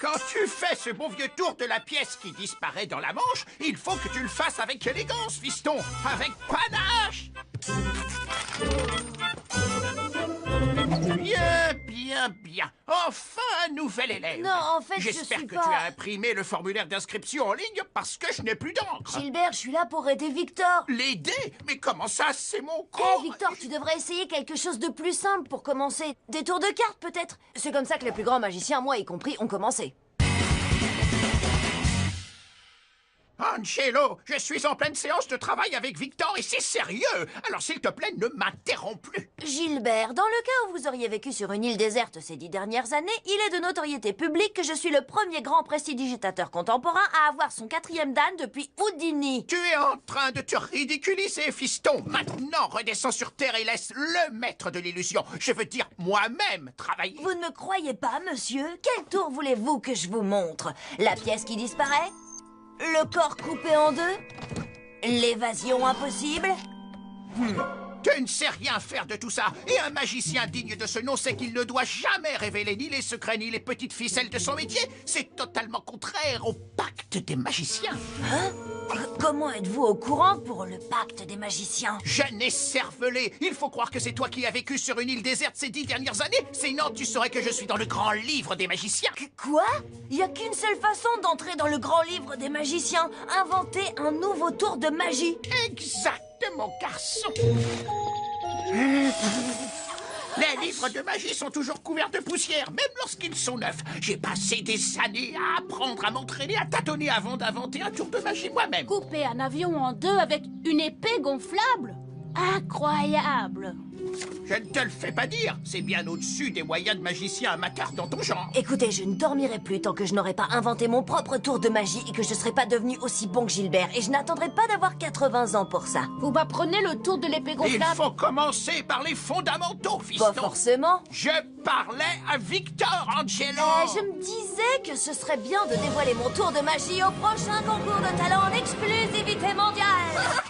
Quand tu fais ce bon vieux tour de la pièce qui disparaît dans la manche, il faut que tu le fasses avec élégance, fiston, avec panache. Bien, bien, bien. Enfin un nouvel élève. Non, en fait, je J'espère suis que pas... tu as imprimé le formulaire d'inscription en ligne parce que je n'ai plus d'encre. Gilbert, je suis là pour aider Victor. L'aider? Mais comment ça, c'est mon Eh, cours? Victor, tu devrais essayer quelque chose de plus simple pour commencer. Des tours de cartes, peut-être. C'est comme ça que les plus grands magiciens, moi y compris, ont commencé. Angelo, je suis en pleine séance de travail avec Victor et c'est sérieux. Alors s'il te plaît, ne m'interromps plus. Gilbert, dans le cas où vous auriez vécu sur une île déserte ces 10 dernières années, il est de notoriété publique que je suis le premier grand prestidigitateur contemporain à avoir son 4e dan depuis Houdini. Tu es en train de te ridiculiser, fiston. Maintenant, redescends sur Terre et laisse le maître de l'illusion, je veux dire moi-même, travailler. Vous ne me croyez pas, monsieur? Quel tour voulez-vous que je vous montre? La pièce qui disparaît? Le corps coupé en deux? L'évasion impossible? Tu ne sais rien faire de tout ça. Et un magicien digne de ce nom sait qu'il ne doit jamais révéler ni les secrets ni les petites ficelles de son métier. C'est totalement contraire au pacte des magiciens. Hein? Comment êtes-vous au courant pour le pacte des magiciens? Jeune écervelé, il faut croire que c'est toi qui as vécu sur une île déserte ces 10 dernières années. Sinon, tu saurais que je suis dans le grand livre des magiciens. Quoi? Il n'y a qu'une seule façon d'entrer dans le grand livre des magiciens. Inventer un nouveau tour de magie. Exactement, garçon. Les livres de magie sont toujours couverts de poussière, même lorsqu'ils sont neufs. J'ai passé des années à apprendre à m'entraîner, à tâtonner avant d'inventer un tour de magie moi-même. Couper un avion en deux avec une épée gonflable? Incroyable! Je ne te le fais pas dire, c'est bien au-dessus des moyens de magicien amateurs dans ton genre. Écoutez, je ne dormirai plus tant que je n'aurai pas inventé mon propre tour de magie et que je ne serai pas devenu aussi bon que Gilbert. Et je n'attendrai pas d'avoir 80 ans pour ça. Vous m'apprenez le tour de l'épée Il gonflable? faut commencer par les fondamentaux, fiston. Pas forcément. Je parlais à Victor, Angelo. Je me disais que ce serait bien de dévoiler mon tour de magie au prochain concours de talent en exclusivité mondiale.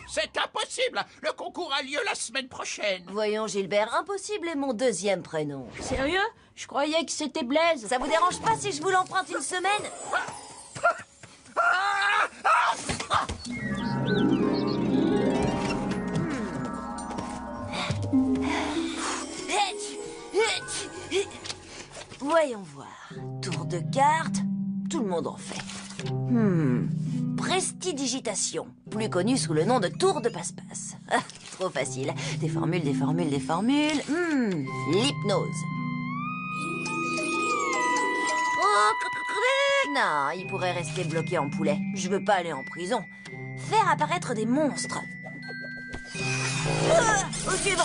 C'est impossible. Le concours a lieu la semaine prochaine. Voyons, Gilbert, impossible est mon deuxième prénom. Sérieux? Je croyais que c'était Blaise. Ça vous dérange pas si je vous l'emprunte une semaine? Voyons voir. Tour de cartes, tout le monde en fait. Prestidigitation, plus connu sous le nom de tour de passe-passe. Ah, trop facile. Des formules, des formules, des formules. L'hypnose. Non, il pourrait rester bloqué en poulet. Je veux pas aller en prison. Faire apparaître des monstres. Au suivant.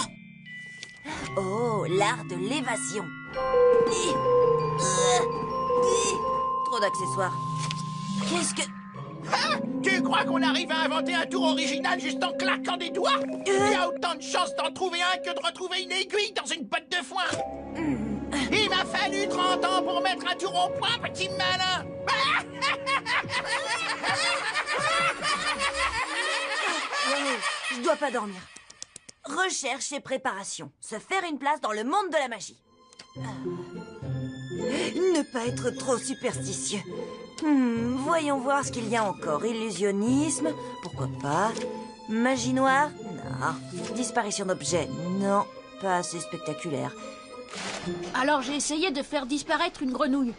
Oh, l'art de l'évasion. Trop d'accessoires. Qu'est-ce que... Hein? Tu crois qu'on arrive à inventer un tour original juste en claquant des doigts? Il y a autant de chances d'en trouver un que de retrouver une aiguille dans une botte de foin. Il m'a fallu 30 ans pour mettre un tour au point, petit malin. Je dois pas dormir. Recherche et préparation. Se faire une place dans le monde de la magie. Ne pas être trop superstitieux. Voyons voir ce qu'il y a encore. Illusionnisme, pourquoi pas. Magie noire, non. Disparition d'objets, non. Pas assez spectaculaire. Alors j'ai essayé de faire disparaître une grenouille.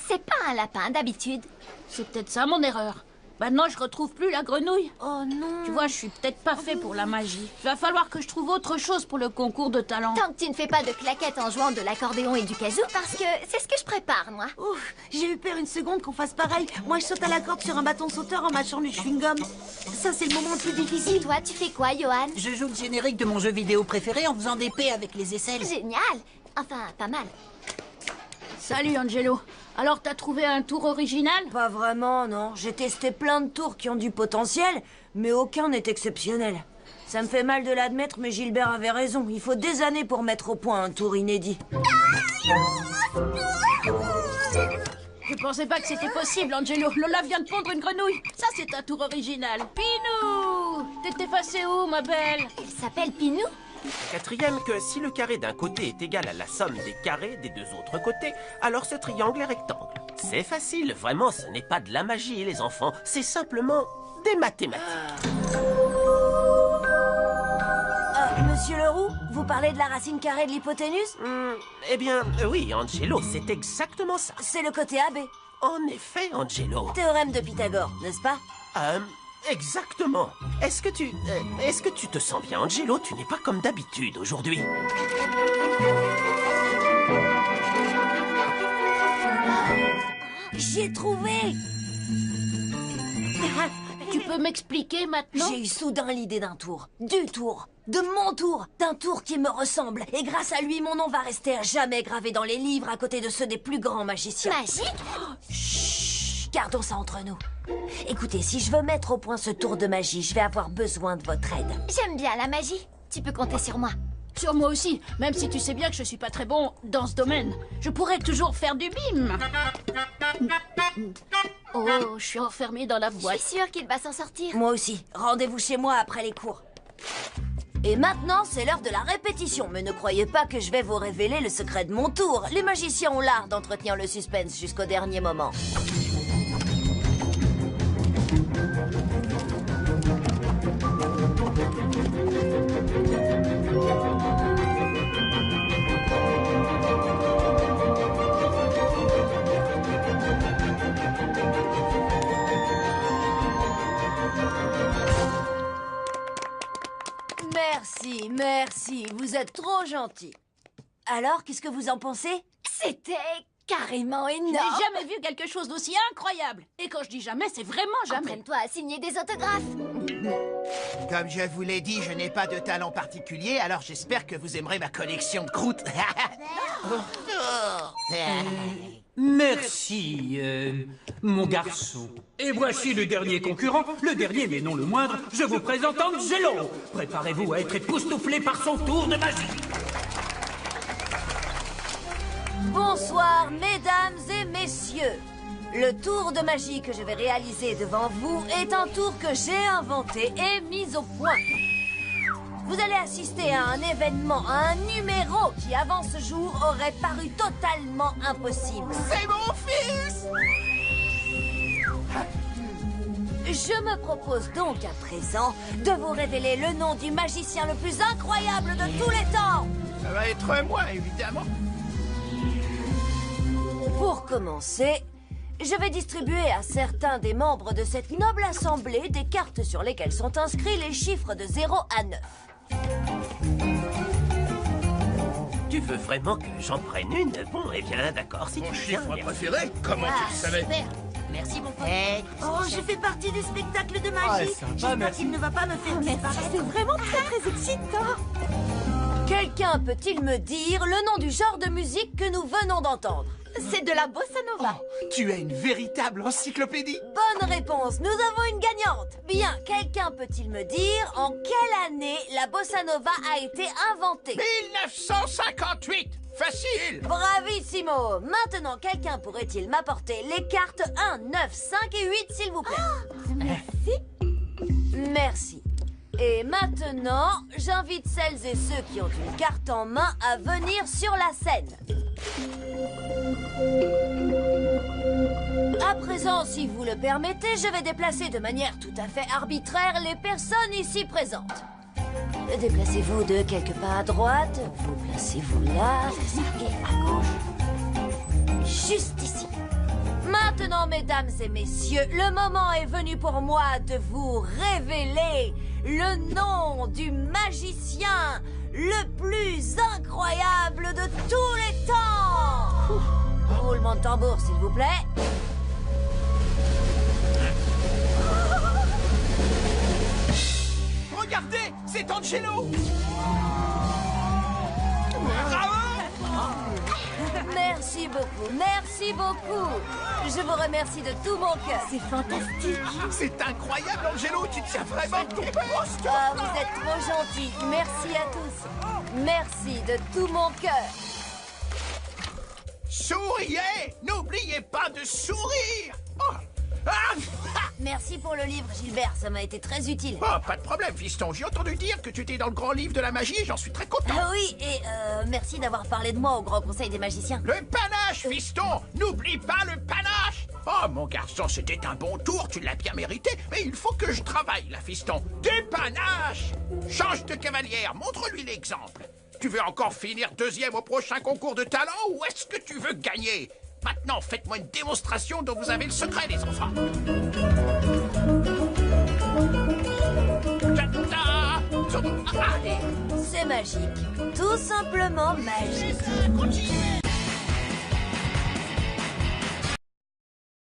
C'est pas un lapin d'habitude. C'est peut-être ça mon erreur. Maintenant je retrouve plus la grenouille. Oh non. Tu vois, je suis peut-être pas fait pour la magie. Il va falloir que je trouve autre chose pour le concours de talent. Tant que tu ne fais pas de claquettes en jouant de l'accordéon et du kazoo, parce que c'est ce que je prépare, moi. Ouf, j'ai eu peur une seconde qu'on fasse pareil. Moi, je saute à la corde sur un bâton sauteur en mâchant du chewing-gum. Ça, c'est le moment le plus Et difficile. toi, tu fais quoi, Johan? Je joue le générique de mon jeu vidéo préféré en faisant des P avec les aisselles. Génial. Enfin, pas mal. Salut Angelo. Alors t'as trouvé un tour original? Pas vraiment, non. J'ai testé plein de tours qui ont du potentiel, mais aucun n'est exceptionnel. Ça me fait mal de l'admettre, mais Gilbert avait raison. Il faut des années pour mettre au point un tour inédit. Je pensais pas que c'était possible, Angelo. Lola vient de pondre une grenouille. Ça, c'est un tour original. Pinou! T'es effacé où, ma belle? Il s'appelle Pinou? Quatrième, que si le carré d'un côté est égal à la somme des carrés des deux autres côtés, alors ce triangle est rectangle. C'est facile, vraiment, ce n'est pas de la magie, les enfants. C'est simplement des mathématiques. Monsieur Leroux, vous parlez de la racine carrée de l'hypoténuse? Eh bien, oui, Angelo, c'est exactement ça. C'est le côté AB. En effet, Angelo. Théorème de Pythagore, n'est-ce pas? Exactement. Est-ce que tu te sens bien, Angelo? Tu n'es pas comme d'habitude aujourd'hui. J'ai trouvé! Tu peux m'expliquer maintenant? J'ai eu soudain l'idée d'un tour. Du tour. De mon tour. D'un tour qui me ressemble. Et grâce à lui, mon nom va rester à jamais gravé dans les livres à côté de ceux des plus grands magiciens. Magique? Chut, gardons ça entre nous. Écoutez, si je veux mettre au point ce tour de magie, je vais avoir besoin de votre aide. J'aime bien la magie. Tu peux compter sur moi. Sur moi aussi, même si tu sais bien que je suis pas très bon dans ce domaine. Je pourrais toujours faire du mime. Oh, je suis enfermée dans la Je boîte. suis sûre qu'il va s'en sortir. Moi aussi. Rendez-vous chez moi après les cours. Et maintenant, c'est l'heure de la répétition. Mais ne croyez pas que je vais vous révéler le secret de mon tour. Les magiciens ont l'art d'entretenir le suspense jusqu'au dernier moment. Merci, merci, vous êtes trop gentil. Alors, qu'est-ce que vous en pensez? C'était carrément Je n'ai énorme. jamais vu quelque chose d'aussi incroyable. Et quand je dis jamais, c'est vraiment jamais. Entraîne-toi à signer des autographes. Comme je vous l'ai dit, je n'ai pas de talent particulier, alors j'espère que vous aimerez ma collection de croûtes. Merci, mon garçon. Et voici le dernier concurrent, le dernier mais non le moindre, je vous présente Angelo. Préparez-vous à être époustouflé par son tour de magie. Bonsoir, mesdames et messieurs. Le tour de magie que je vais réaliser devant vous est un tour que j'ai inventé et mis au point. Vous allez assister à un événement, à un numéro qui, avant ce jour, aurait paru totalement impossible. C'est mon fils! Je me propose donc à présent de vous révéler le nom du magicien le plus incroyable de tous les temps. Ça va être moi, évidemment. Pour commencer, je vais distribuer à certains des membres de cette noble assemblée des cartes sur lesquelles sont inscrits les chiffres de 0 à 9. Tu veux vraiment que j'en prenne une? Bon, eh bien, d'accord, si tu veux bien. Préféré? Comment tu le savais? Super. Merci, mon pote. Oh, je fais partie du spectacle de magie. J'espère qu'il ne va pas me faire disparaître. C'est vraiment très excitant. Quelqu'un peut-il me dire le nom du genre de musique que nous venons d'entendre? C'est de la bossa nova. Tu es une véritable encyclopédie. Bonne réponse, nous avons une gagnante. Bien, quelqu'un peut-il me dire en quelle année la bossa nova a été inventée? 1958. Facile. Bravissimo. Maintenant, quelqu'un pourrait-il m'apporter les cartes 1, 9, 5 et 8, s'il vous plaît? Merci. Et maintenant, j'invite celles et ceux qui ont une carte en main à venir sur la scène. À présent, si vous le permettez, je vais déplacer de manière tout à fait arbitraire les personnes ici présentes. Déplacez-vous de quelques pas à droite, vous placez-vous là, et à gauche. Juste ici. Maintenant, mesdames et messieurs, le moment est venu pour moi de vous révéler le nom du magicien le plus incroyable de tous les temps. Roulement de tambour, s'il vous plaît. Regardez, c'est Angelo. Bravo. Merci beaucoup, merci beaucoup. Je vous remercie de tout mon cœur. C'est fantastique. C'est incroyable, Angelo. Tu tiens vraiment ton poste. Ah, vous êtes trop gentils. Merci à tous. Merci de tout mon cœur. Souriez. N'oubliez pas de sourire. Oh, Ah! Merci pour le livre, Gilbert, ça m'a été très utile. Oh, pas de problème, fiston. J'ai entendu dire que tu étais dans le grand livre de la magie et j'en suis très content. Ah oui, et merci d'avoir parlé de moi au Grand Conseil des magiciens. Le panache, fiston! N'oublie pas le panache! Oh, mon garçon, c'était un bon tour, tu l'as bien mérité, mais il faut que je travaille, là, fiston. Des panaches! Change de cavalière, montre-lui l'exemple. Tu veux encore finir deuxième au prochain concours de talent ou est-ce que tu veux gagner? Maintenant, faites-moi une démonstration dont vous avez le secret, les enfants. Allez. C'est magique, tout simplement magique. Continuez.